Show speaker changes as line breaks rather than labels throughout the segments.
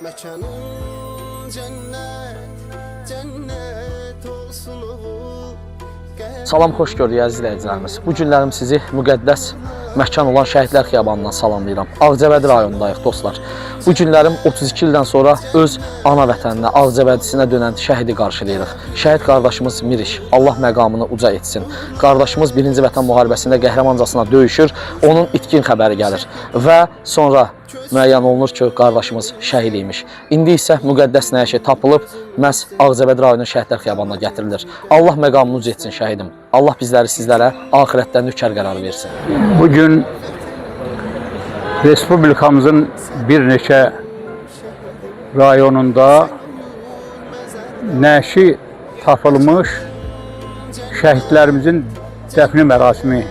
Mekanın cennet olsun oğul.
Salam, xoş gördük əziz izləyicilərimiz. Bu günlərim sizi müqəddəs məkan olan Şəhidlər Xiyabanından salamlayıram. Ağcabədi rayonundayıq dostlar. Bu günlərim 32 ildən sonra öz ana vətəninə, Ağcabədisinə dönən şəhidi qarşılayırıq. Şəhid qardaşımız Miriş, Allah məqamını uca etsin. Qardaşımız 1-ci Vətən müharibəsində qəhrəmancasına döyüşür, onun itkin xəbəri gəlir və sonra müəyyən olunur ki, qardaşımız şəhid imiş. İndi isə müqəddəs nəşi tapılıb, məhz Ağcabədi rayonunun Şəhidlər Xiyabanına gətirilir. Allah məqamını uca etsin şəhidim. Allah bizləri sizlərə axirətdə nökər qərarı versin.
Bugün Respublikamızın bir neçə rayonunda nəşi tapılmış şəhidlərimizin dəfni mərasimi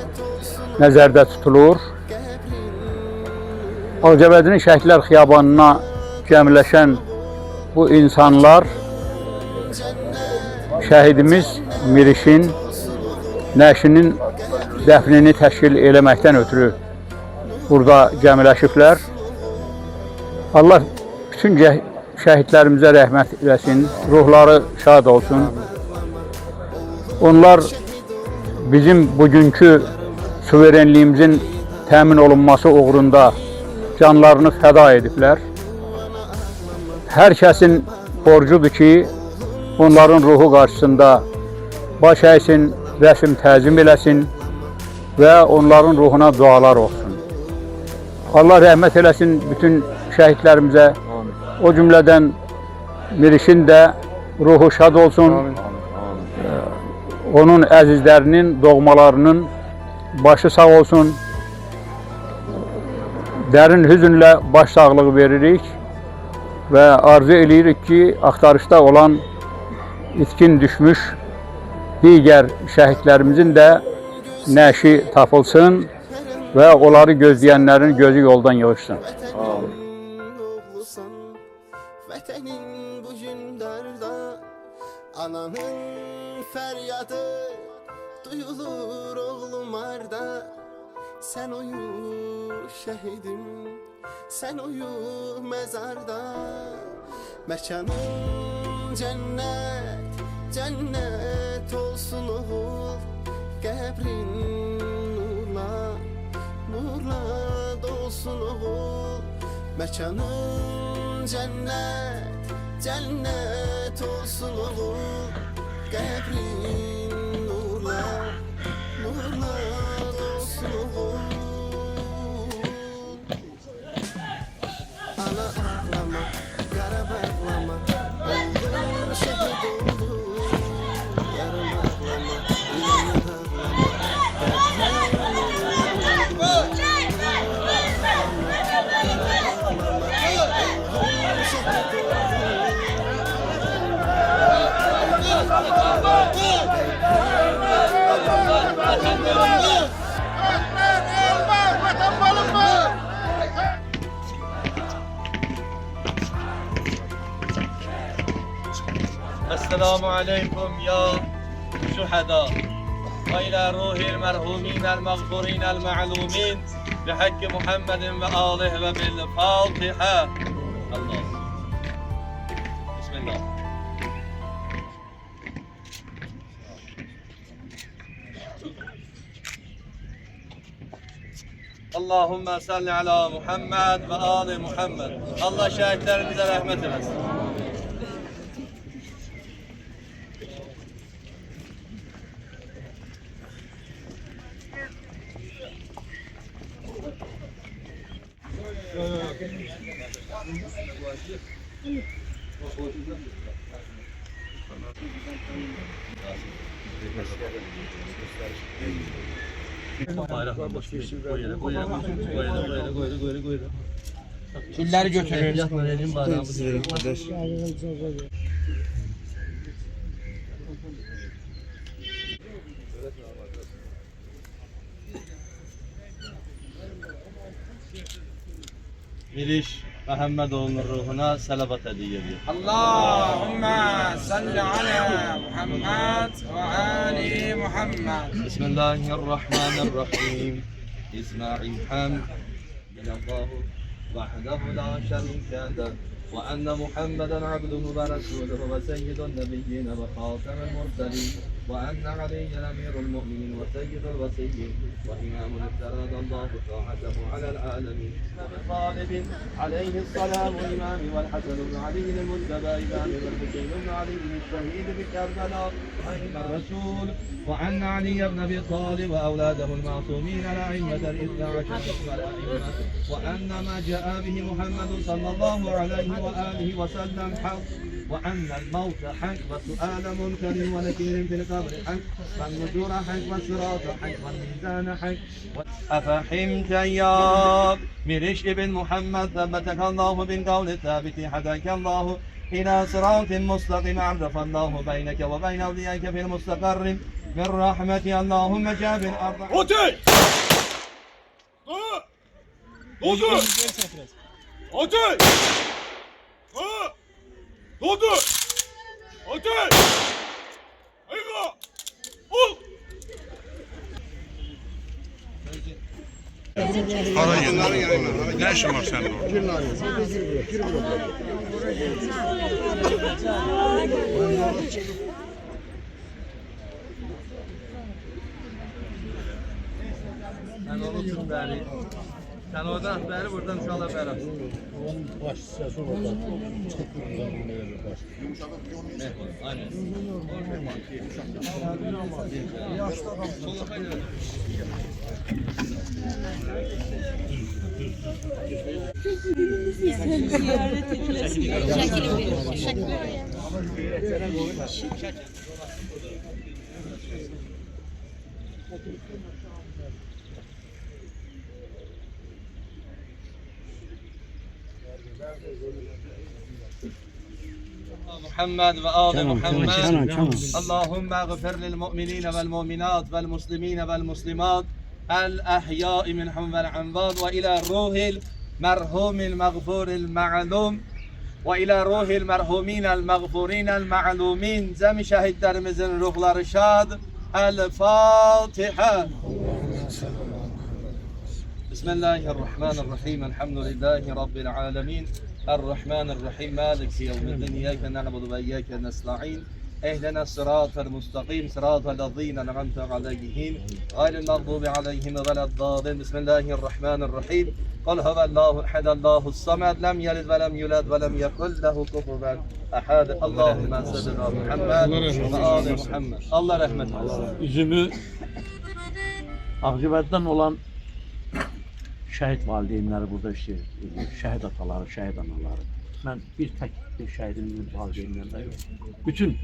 nəzərdə tutulur. Ağcabədinin Şəhidlər Xiyabanına cəmləşən bu insanlar şəhidimiz Mirişin nəşinin dəfnini təşkil eləməkdən ötürü burada cəmləşiblər. Allah bütün şəhidlərimizə rəhmət eləsin, ruhları şad olsun. Onlar bizim bugünkü suverenliyimizin təmin olunması uğrunda canlarını fəda ediblər. Hər kəsin borcudur ki, onların ruhu qarşısında baş əysin, rəsm təzim eləsin və onların ruhuna dualar olsun. Allah rəhmət eləsin bütün şəhidlərimizə, o cümlədən Mirişin də ruhu şad olsun. Onun əzizlərinin, doğmalarının başı sağ olsun. Dərin hüzünlə baş sağlığı veririk və arzu edirik ki, axtarışda olan itkin düşmüş digər şəhidlərimizin də nəşi tapılsın və onları gözləyənlərin gözü yoldan yığışsın.
Vətənin bu günlərdə ananın fəryadı duyulur oğlum arda. Sən uyu şəhidim, sən uyu məzarda. Məkanın cennet olsun oğul. Qəbrin nurla dolsun oğul. Məkanın cennet olsun oğul. Qəbrin nurla dolsun oğul. Ana ağlama, qara bağlama, oğlum şəhid olur. Yarım ağlama, inanı
السلام عليكم يا شهداء وإلى روح المرحومين المغفورين المعلومين بحق محمد وآله وبالفاتحة. الله بسم الله. Allahümme salli ala Muhammed ve ali Muhammed. Allah şehitlerimize rahmet eylesin. Bayraklar boş bir şey. Koy yere.
İlleri götürür.
Elin bayrağımızı. Miriş Məhəmmədoğlu'nun ruhuna salavat hediye ediyor.
Allahümme salli ala Muhammed ve ali Muhammed.
Bismillahirrahmanirrahim. İsmail hamd. Bilallahu vahdehu la şerike له وأن محمدا عبده ورسوله وسيد النبيين وخاتم المرسلين وأن عليا أمير المؤمنين وسيد الوصيين وإمام افترض الله طاعته على العالمين وبطالب عليه السلام الإمام والحسن بن علي المجتبى إمام والحسين بن علي الشهيد بكربلاء أئم الرسول وأن علي بن أبي طالب وأولاده المعصومين الأئمة الاثنى عشر والأئمة وأن ما جاء به محمد صلى الله عليه وآله وسلم حق وأن الموت حق وسؤال منكر ونكير في القبر حق والنشور حق والصراط حق والميزان حق أفحمت يا مرش ابن محمد ثبتك الله بالقول الثابت هداك الله إلى صراط مستقيم عرف الله بينك وبين أوليائك في المستقر من رحمة اللهم جاب الأرض
Otel! Doldur! Otel! Doldur! Otel! Ayıka! Ol!
Ne işin var senin orada?
Sen olursun beri. Sen oradan beri buradan uşaqlar beri. Aynen.
Ziyaret edilesin. Şekil verir. Şekil verir.
محمد وآل محمد اللهم اغفر للمؤمنين والمؤمنات والمسلمين والمسلمات الأحياء منهم والأموات وإلى روح المرحوم المغفور المعلوم وإلى روح المرحومين المغفورين المعلومين زم şehitlerimizin ruhları şad. El-Fatiha. Bismillahirrahmanirrahim. Elhamdülillahi Rabbil alemin. Errahmanirrahim. Maliki yevmiddin. İyyâke na'budu ve iyyâke nesta'in. اهدنا الصراط المستقيم صراط الذين أنعمت عليهم غير المغضوب عليهم ولا الضالين بسم الله الرحمن الرحيم قل هو الله أحد الله الصمد لم يلد ولم يولد ولم يكن له كفوا أحد اللهم صل على محمد وآل محمد الله رحمة الله
Üzümü Ağcabədidən olan şəhid valideynləri burada işləyir, şəhid ataları, şəhid anaları. Mən bir tək bir şəhidimizin valideynlərində yox. Bütün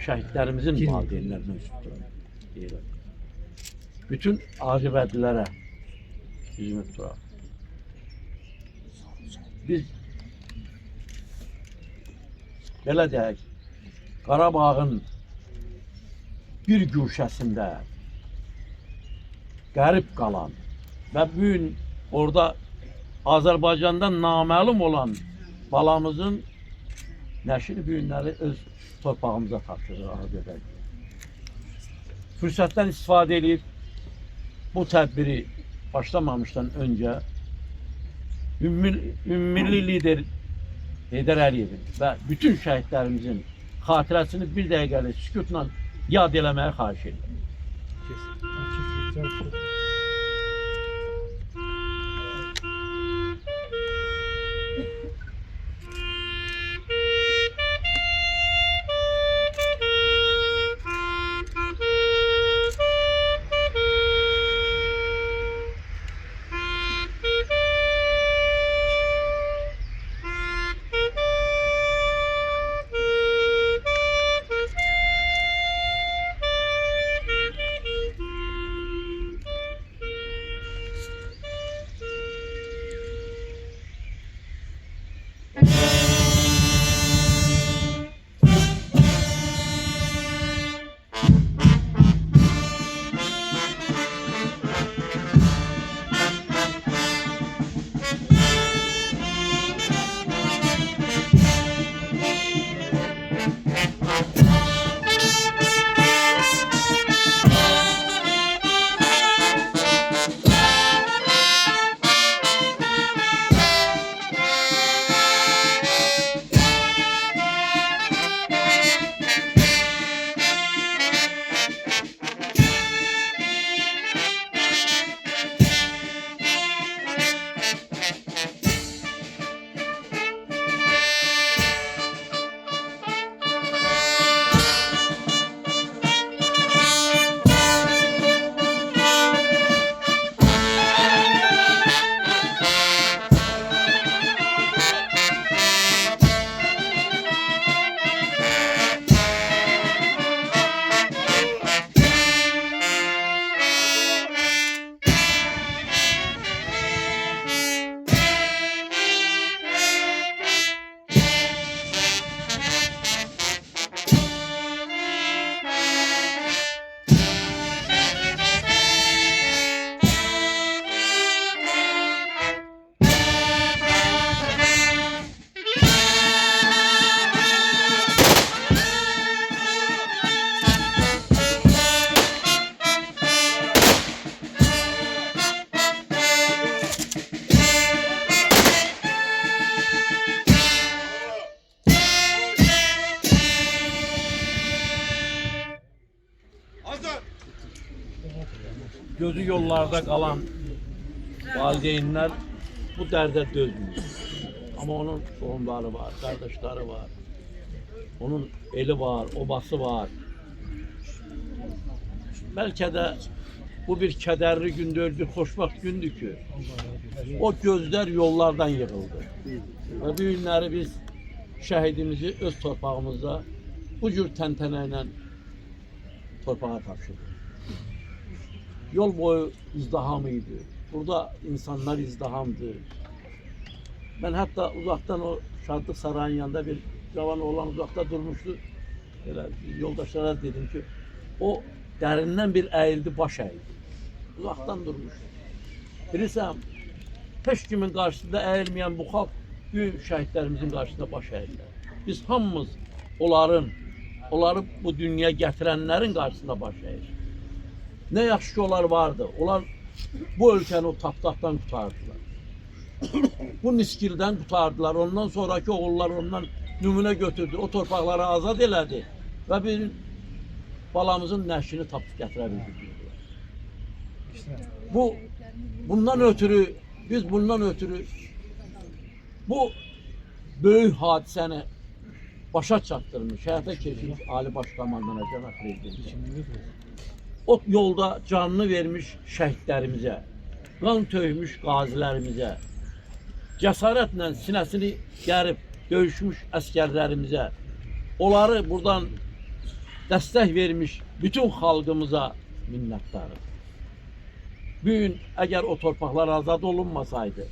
şəhidlərimizin valideynlərinə üstüdür deyirəm. Bütün Ağcabədilərə üzümü tuturaq. Biz belə deyək, Qarabağın bir güşəsində qərib qalan və bu gün orada Azərbaycandan naməlum olan balamızın nəşri bu günləri öz torpağımıza tapşırır Ağcabədi. Fürsətdən istifadə edib bu tədbiri başlamamışdan öncə ümmilli lider Heydər Əliyevin və bütün şəhidlərimizin xatirəsini bir dəqiqəlik sükutla yad eləməyə xahiş edirəm. gözü yollarda qalan valideynlər bu dərdə dözmür. Amma onun qohumları var, qardaşları var, onun eli var, obası var. Bəlkə də bu bir kədərli gündür, bir xoşbaxt gündür ki, o gözlər yollardan yığıldı. Və bu günləri biz şəhidimizi öz torpağımızda bu cür təntənə ilə torpağa tapşırdık. Yol boyu izdiham idi. Burada insanlar izdihamdı. Ben hatta uzaktan o Şadlık Sarayı'nın yanında bir cavan oğlan uzakta durmuştu. Böyle yoldaşlara dedim ki o derinden bir eğildi, baş eğildi. Uzaktan durmuştu. Bilirsem heç kimin karşısında eğilmeyen bu halk büyük şehitlerimizin karşısında baş eğildiler. Biz hamımız onları bu dünyaya getirenlerin karşısında baş eğildik. Ne yaxşı ki onlar vardı. Onlar bu ülkeni o tapdaqdan kurtardılar. Bu niskilden kurtardılar. Ondan sonraki oğullar ondan nümune götürdü. O torpaqları azad elədi. Ve bir balamızın nəşini tapıb gətirəbildik. Biz bundan ötürü bu böyük hadisəni başa çatdırmış, həyata keçirmiş Ali Başkomandana, Cənab Prezident. O yolda canını vermiş şəhidlərimizə, qan töymüş qazilərimizə, cəsarətlə sinəsini gərib döyüşmüş əskərlərimizə, onları buradan dəstək vermiş bütün xalqımıza minnətdarım. Bugün əgər o torpaqlar azad olunmasaydı,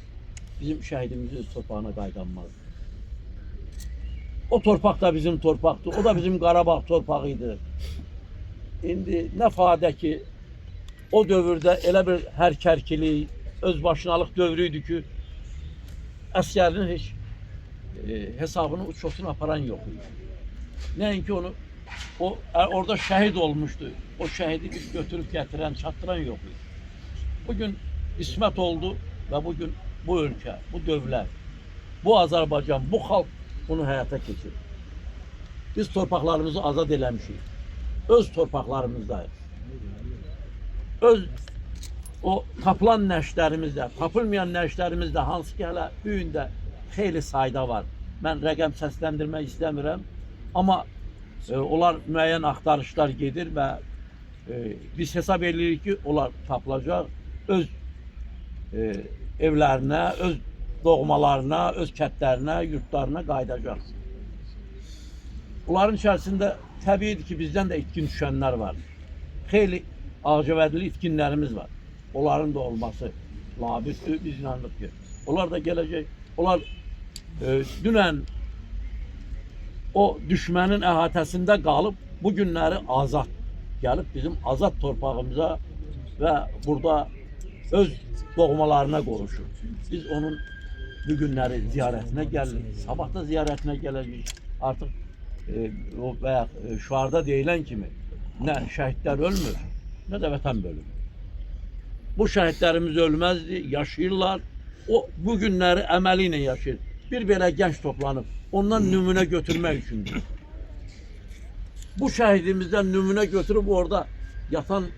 bizim şəhidimizin öz torpağına qaydanmazdı. O torpaq da bizim torpaqdır, o da bizim Qarabağ torpağıydı. İndi nə fadə ki, o dövrdə elə bir hərkərkilik, özbaşınalıq dövrü idi ki, əskərin heç hesabını uçotunu aparan yox idi. Nəinki onu, orada şəhid olmuşdu, o şəhidi biz götürüb gətirən, çatdıran yox idi. Bugün ismət oldu və bugün bu ölkə, bu dövlət, bu Azərbaycan, bu xalq bunu həyata keçirir. Biz torpaqlarımızı azad eləmişik. Öz torpaqlarımızdayıq. Öz o tapılan nəşlərimizdə, tapılmayan nəşlərimizdə, hansı ki hələ büyündə xeyli sayda var. Mən rəqəm səsləndirmək istəmirəm. Amma onlar müəyyən axtarışlar gedir və biz hesab edirik ki, onlar tapılacaq. Öz evlərinə, öz doğmalarına, öz kətlərinə, yurtlarına qayıdacaq. Onların içərisində təbiidir ki, bizdən də itkin düşənlər var. Xeyli ağcavədli itkinlərimiz var. Onların da olması labüddür, biz inanırıq ki. Onlar da gələcək. Onlar dünən o düşmənin əhatəsində qalıb, bu günləri azad gəlib bizim azad torpağımıza və burada öz doğmalarına qovuşur. Biz onun bu günləri ziyarətinə gəlirik. Sabah da ziyarətinə gələcəyik. Artıq və şuarda deyilən kimi nə şəhidlər ölmür, nə də vətən bölünür. Bu şəhidlərimiz ölməzdi, yaşayırlar. O bu günləri əməli ilə yaşayır. Bir belə gənc toplanıb, ondan nümunə götürmək üçündür. Bu şəhidimizdən nümunə götürüb orada yatan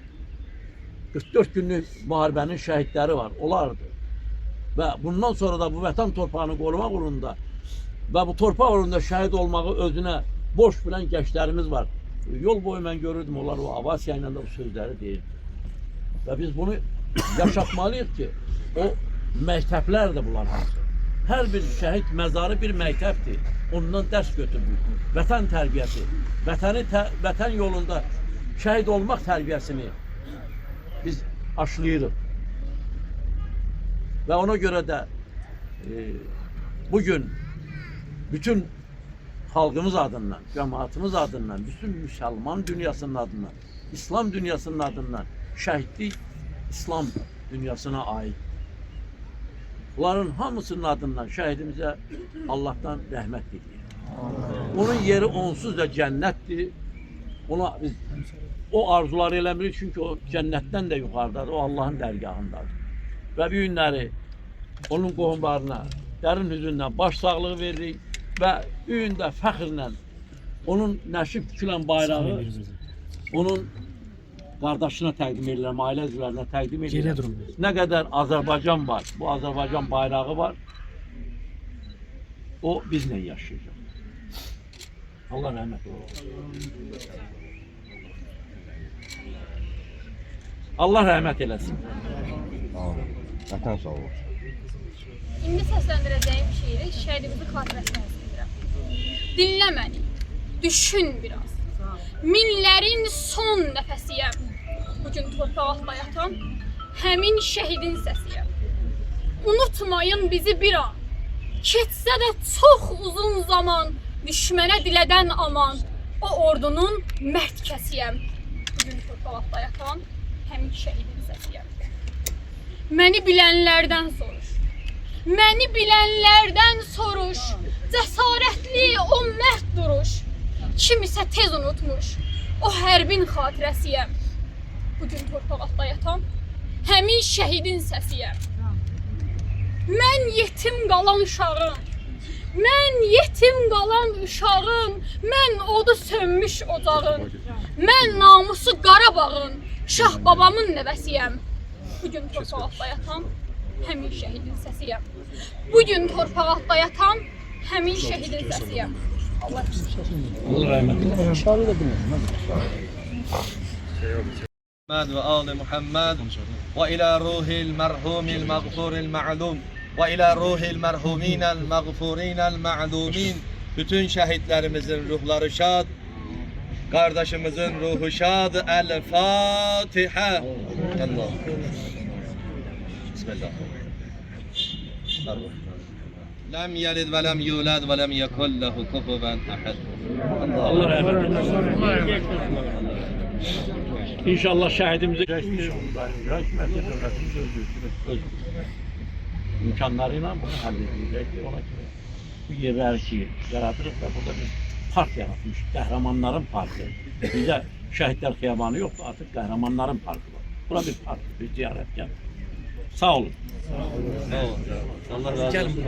44 günlük müharibənin şəhidləri var, onlardır. Və bundan sonra da bu vətən torpağını qorumaq uğrunda və bu torpaq uğrunda şəhid olmağı özünə borc bilən gənclərimiz var. Yol boyu mən görürdüm, onlar o Avasiya ilə də bu sözləri deyirdi. Və biz bunu yaşatmalıyıq ki, o məktəblər də bunlar hamısı. Hər bir şəhid məzarı bir məktəbdir. Ondan dərs götürürük. Vətən tərbiyəsi, vətən yolunda şəhid olmaq tərbiyəsini biz aşılayırıq. Və ona görə də bugün bütün xalqımız adından, cəmaatımız adından, bütün müsəlman dünyasının adından, İslam dünyasının adından şəhidlik İslam dünyasına ait. Bunların hamısının adından şəhidimizə Allah'tan rəhmət diləyir. Onun yeri onsuz da cənnətdir. Ona biz o arzuları eləmirik çünki o cənnətdən də yuxarıdadır, o Allah'ın dərgahındadır. Və bu günləri onun qohumlarına dərin hüzünlə baş sağlığı veririk və bu gündə fəxrlə onun nəşib tikilən bayrağı onun qardaşına təqdim edirəm, ailə üzvlərinə təqdim edirəm. Nə qədər Azərbaycan var, bu Azərbaycan bayrağı var, o bizlə yaşayacaq. Allah rəhmət eylesin. Allah rəhmət eləsin.
Vətən sağ olsun.
İndi səsləndirəcəyim şeiri şəhidimizin xatirəsinə həsr edirəm. Dinlə məni, düşün biraz. Minlərin son nəfəsiyəm. Bugün torpaqda yatan həmin şəhidin səsiyəm. Unutmayın bizi bir an. Keçsə də çox uzun zaman düşmənə dilədən aman. O ordunun mərd kəsiyəm. Bugün torpaqda yatan həmin şəhidin səsiyəm. Məni bilənlərdən soruş. Məni bilənlərdən soruş. Cəsarətli o mərd duruş. Kim isə tez unutmuş. O hərbin xatirəsiyəm. Bugün torpaqda yatan həmin şəhidin səsiyəm. Mən yetim qalan uşağım. Mən yetim qalan uşağım. Mən odu sönmüş ocağım. Mən namusu Qarabağın, Şah babamın nəvəsiyəm. Bugün torpaqda yatan həmin şəhidin səsiyəm. Bugün torpaqda yatan həmin şəhidin səsiyəm. Allah
محمد وآل محمد وإلى روح المرحوم المغفور المعلوم وإلى روح المرحومين المغفورين المعلومين. Bütün şehitlerimizin ruhları şad, kardeşimizin ruhu şad. El Fatiha. Allah. Bismillah. Lem yelid ve lem yulad ve lem yekun lehu kufuven ahad.
Allah rəhmət eylesin. İnşallah şəhidimizi öz imkanlarıyla bunu həll edəcək. Ona görə bu yerləri ki yaradırıq və burada bir park yaratmış. Qəhrəmanların parkı. Bizdə şəhidlər xiyabanı yoxdur, artıq qəhrəmanların parkı var. Bura bir park, bir ziyarətgah. Sağ olun.
Sağ olun. Allah razı olsun.